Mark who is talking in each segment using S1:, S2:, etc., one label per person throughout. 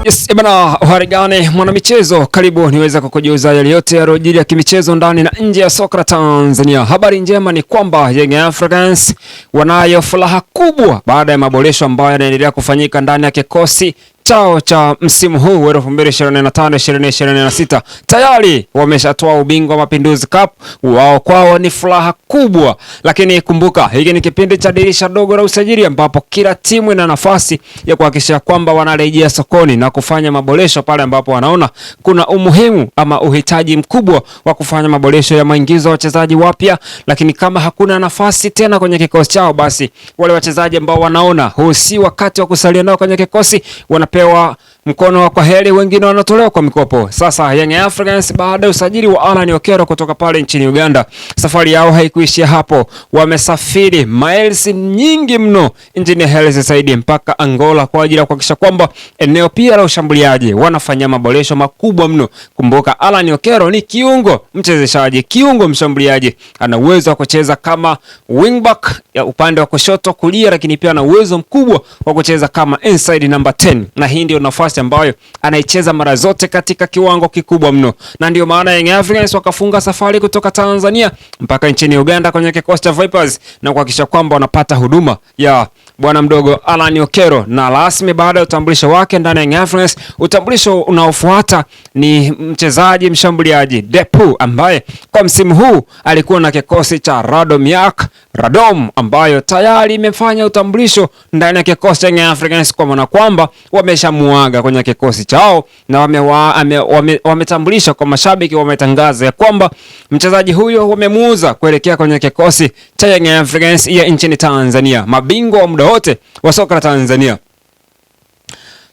S1: Yes, bana, harigani mwanamichezo, karibu niweza kukujuza yale yote yanayojiri ya kimichezo ndani na nje ya soka la Tanzania. Habari njema ni kwamba Young Africans wanayo furaha kubwa baada ya maboresho ambayo yanaendelea kufanyika ndani ya kikosi chao cha msimu huu wa 2025-2026. Tayari wameshatoa ubingwa wa Mapinduzi Cup, wao kwao ni furaha kubwa. Lakini kumbuka, hiki ni kipindi cha dirisha dogo la usajili ambapo kila timu ina nafasi ya kuhakikisha kwamba wanarejea sokoni na kufanya maboresho pale ambapo wanaona kuna umuhimu ama uhitaji mkubwa wa kufanya maboresho ya maingizo ya wachezaji wapya. Lakini kama hakuna nafasi tena kwenye kikosi chao, basi wale wachezaji ambao wanaona huu si wakati wa kusalia nao kwenye kikosi wanapewa mkono wa kwaheri, wengine wanatolewa kwa mikopo. Sasa Young Africans baada ya usajili wa Alan Okello kutoka pale nchini Uganda, safari yao haikuishia hapo. Wamesafiri miles nyingi mno nchini Hersi Said mpaka Angola kwa ajili ya kuhakikisha kwamba eneo pia la ushambuliaji wanafanya maboresho makubwa mno. Kumbuka, Alan Okello ni kiungo mchezeshaji, kiungo mshambuliaji, ana uwezo wa kucheza kama wingback ya upande wa kushoto kulia, lakini pia ana uwezo mkubwa wa kucheza kama inside number 10, na hii ndio nafasi ambayo anaicheza mara zote katika kiwango kikubwa mno. Na ndio maana Young Africans wakafunga safari kutoka Tanzania mpaka nchini Uganda kwenye kikosi cha Vipers na kuhakikisha kwamba wanapata huduma ya bwana mdogo Alan Okello. Na rasmi baada ya utambulisho wake ndani ya Young Africans, utambulisho unaofuata ni mchezaji mshambuliaji Depu ambaye kwa msimu huu alikuwa na kikosi cha Radom ambayo tayari imefanya utambulisho ndani ya kikosi cha Young Africans, kwa maana kwamba wameshamuaga kwenye kikosi chao na wametambulisha kwa mashabiki, wametangaza ya kwamba mchezaji huyo wamemuuza kuelekea kwenye kikosi cha Young Africans ya nchini Tanzania, mabingwa wa muda wote wa soka la Tanzania.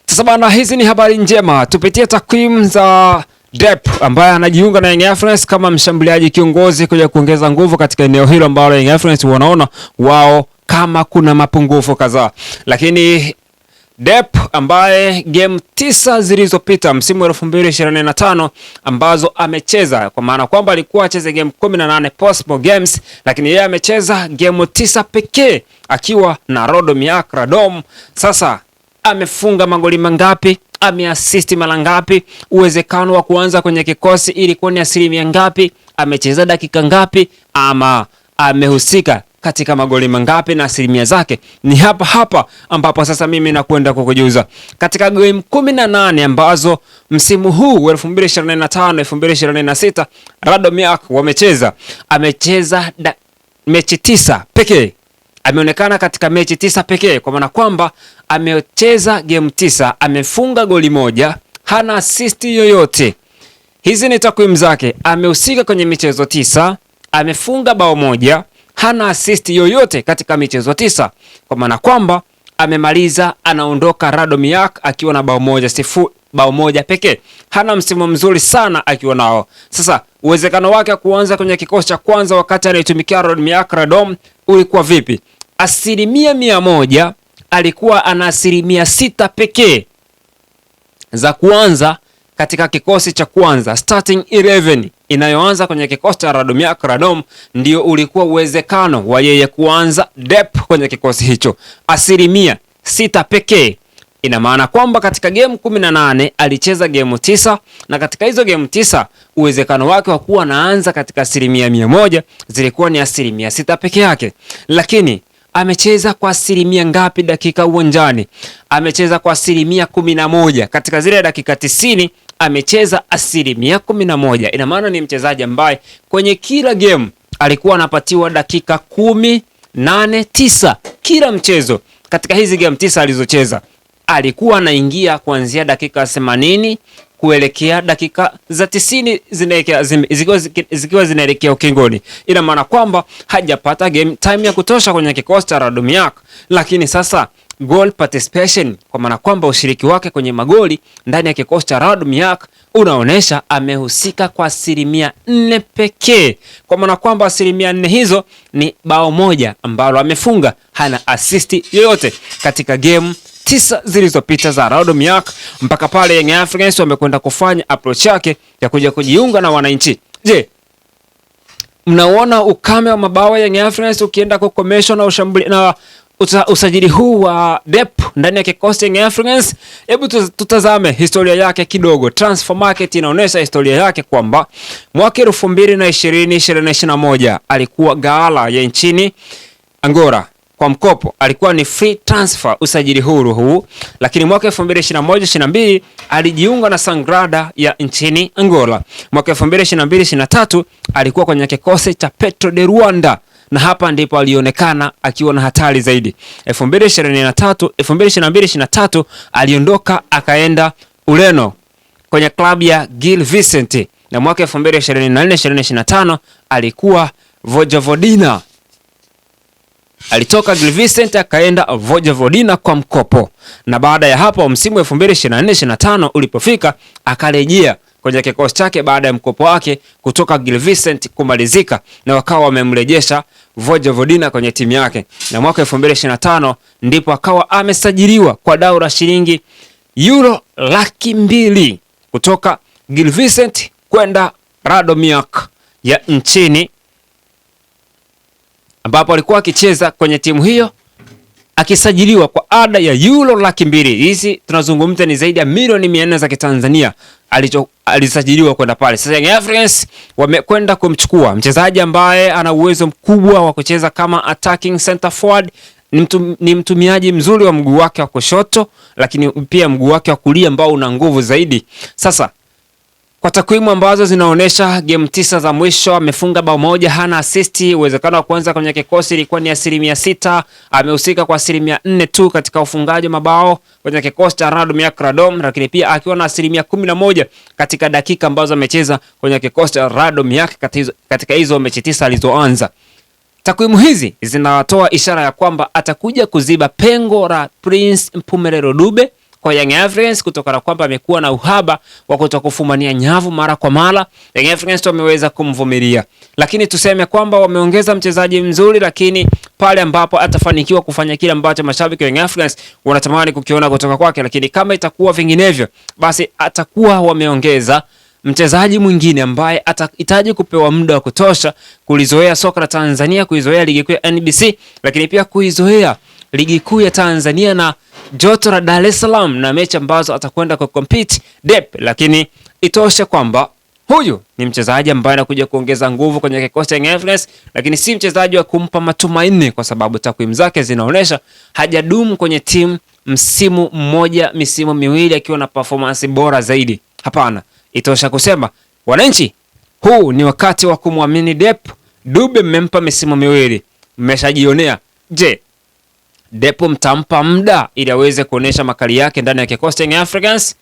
S1: Sasa bana, hizi ni habari njema. Tupitie takwimu za Dep ambaye anajiunga na Young Africans kama mshambuliaji kiongozi kuja kuongeza nguvu katika eneo hilo ambalo Young Africans wanaona wao kama kuna mapungufu kadhaa. Lakini Dep ambaye game 9 zilizopita msimu wa 2025 ambazo amecheza, kwa maana kwamba alikuwa acheze game 18 possible games, lakini yeye amecheza game 9 pekee akiwa na Radom. Sasa amefunga magoli mangapi? Ameassist mara ngapi? Uwezekano wa kuanza kwenye kikosi ilikuwa ni asilimia ngapi? Amecheza dakika ngapi? Ama amehusika katika magoli mangapi na asilimia zake? Ni hapa ambapo sasa mimi nakwenda kukujuza. Katika game 18 ambazo msimu huu wa 2025-2026 Radomiak wamecheza, amecheza mechi 9 pekee. Ameonekana katika mechi 9 pekee, kwa maana kwamba amecheza game 9, amefunga goli moja, hana assist yoyote. Hizi ni takwimu zake. Amehusika kwenye michezo 9, amefunga bao moja, hana assist yoyote katika michezo 9, kwa maana kwamba amemaliza, anaondoka Radomiak akiwa na bao moja pekee. Hana msimu mzuri sana akiwa nao. Sasa uwezekano wake kuanza kwenye kikosi cha kwanza wakati anaitumikia Radom ulikuwa vipi? 100% alikuwa ana 6% pekee za kuanza katika kikosi cha kwanza. Starting 11 inayoanza kwenye kikosi cha Radom ndio ulikuwa uwezekano wa yeye kuanza Dep kwenye kikosi hicho, 6% pekee. Ina maana kwamba katika game 18 alicheza game 9, na katika hizo game 9 uwezekano wake wa kuwa anaanza katika 100% zilikuwa ni 6% peke yake. Lakini amecheza kwa asilimia ngapi dakika uwanjani? Amecheza kwa 11%. Katika zile dakika 90 amecheza 11%. Ina maana ni mchezaji ambaye kwenye kila game alikuwa anapatiwa dakika 10, 8, 9 kila mchezo. Katika hizi game 9 alizocheza alikuwa anaingia kuanzia dakika 80 kuelekea dakika za 90 zikiwa zinaelekea ukingoni. Ina maana kwamba hajapata game time ya kutosha kwenye kikosi cha Radomiak. Lakini sasa goal participation, kwa maana kwamba ushiriki wake kwenye magoli ndani ya kikosi cha Radomiak unaonesha amehusika kwa 4% pekee, kwa maana kwamba 4% hizo ni bao moja ambalo amefunga, hana assist yoyote katika game 9 zilizopita za Radomiak, mpaka pale Young Africans wamekwenda kufanya approach yake ya kuja kujiunga na wananchi. Je, mnaona ukame wa mabao ya Young Africans ukienda kukomeshwa na usajili huu wa Dep ndani ya kikosi cha Young Africans, hebu tutazame historia yake kidogo. Transfer Market inaonyesha historia yake kwamba mwaka 2020-2021 alikuwa ghala ya nchini Angola kwa mkopo, alikuwa ni free transfer, usajili huru huu. Lakini mwaka 2021-2022 alijiunga na Sangrada ya nchini Angola. Mwaka 2022-2023 alikuwa kwenye kikosi cha Petro de Rwanda, na hapa ndipo alionekana akiwa na hatari zaidi. 2022-2023 aliondoka akaenda Ureno kwenye klabu ya Gil Vicente, na mwaka 2024-2025 alikuwa Vojvodina. Alitoka Gil Vicente akaenda Vojvodina kwa mkopo, na baada ya hapo msimu 2024-2025 ulipofika akarejea kwenye kikosi chake baada ya mkopo wake kutoka Gil Vicente kumalizika, na wakawa wamemrejesha Vojvodina kwenye timu yake, na mwaka 2025 ndipo akawa amesajiliwa kwa dau la shilingi euro 200,000 kutoka Gil Vicente kwenda Radomiak ya nchini, ambapo alikuwa akicheza kwenye timu hiyo akisajiliwa kwa ada ya euro 200,000. Hizi tunazungumza ni zaidi ya milioni 400 za Kitanzania alisajiliwa kwenda pale. Sasa Young Africans wamekwenda kumchukua mchezaji ambaye ana uwezo mkubwa wa kucheza kama attacking center forward. Ni mtumiaji mzuri wa mguu wake wa kushoto, lakini pia mguu wake wa kulia ambao una nguvu zaidi. Sasa kwa takwimu ambazo zinaonesha game 9 za mwisho amefunga bao moja, hana assist. Uwezekano wa kwanza kwenye kikosi ilikuwa ni 6%, amehusika kwa 4% tu katika ufungaji mabao kwenye kikosi cha Radomiak Radom, lakini pia akiwa na 11% katika dakika ambazo amecheza kwenye kikosi cha Radomiak katika hizo mechi 9 alizoanza. Takwimu hizi zinatoa ishara ya kwamba atakuja kuziba pengo la Prince Mpumelelo Dube kwa Young Africans, kutokana kwamba amekuwa na uhaba wa kutokufumania nyavu mara kwa mara. Young Africans wameweza kumvumilia, lakini tuseme kwamba wameongeza mchezaji mzuri, lakini pale ambapo atafanikiwa kufanya kile ambacho mashabiki wa Young Africans wanatamani kukiona kutoka kwake, lakini kama itakuwa vinginevyo, basi atakuwa wameongeza mchezaji mwingine ambaye atahitaji kupewa muda wa kutosha kulizoea soka la Tanzania, kuizoea ligi kuu ya NBC, lakini pia kuizoea ligi kuu ya Tanzania na joto la Dar es Salaam na mechi ambazo atakwenda ku compete Dep. Lakini itoshe kwamba huyu ni mchezaji ambaye anakuja kuongeza nguvu kwenye kikosi cha Young Africans, lakini si mchezaji wa kumpa matumaini, kwa sababu takwimu zake zinaonesha hajadumu kwenye timu msimu mmoja, misimu miwili akiwa na performance bora zaidi. Hapana, itosha kusema wananchi, huu ni wakati wa kumwamini Dep. Dube mmempa misimu miwili, mmeshajionea. Je, Dep mtampa muda ili aweze kuonesha makali yake ndani ya kikosi cha Young Africans?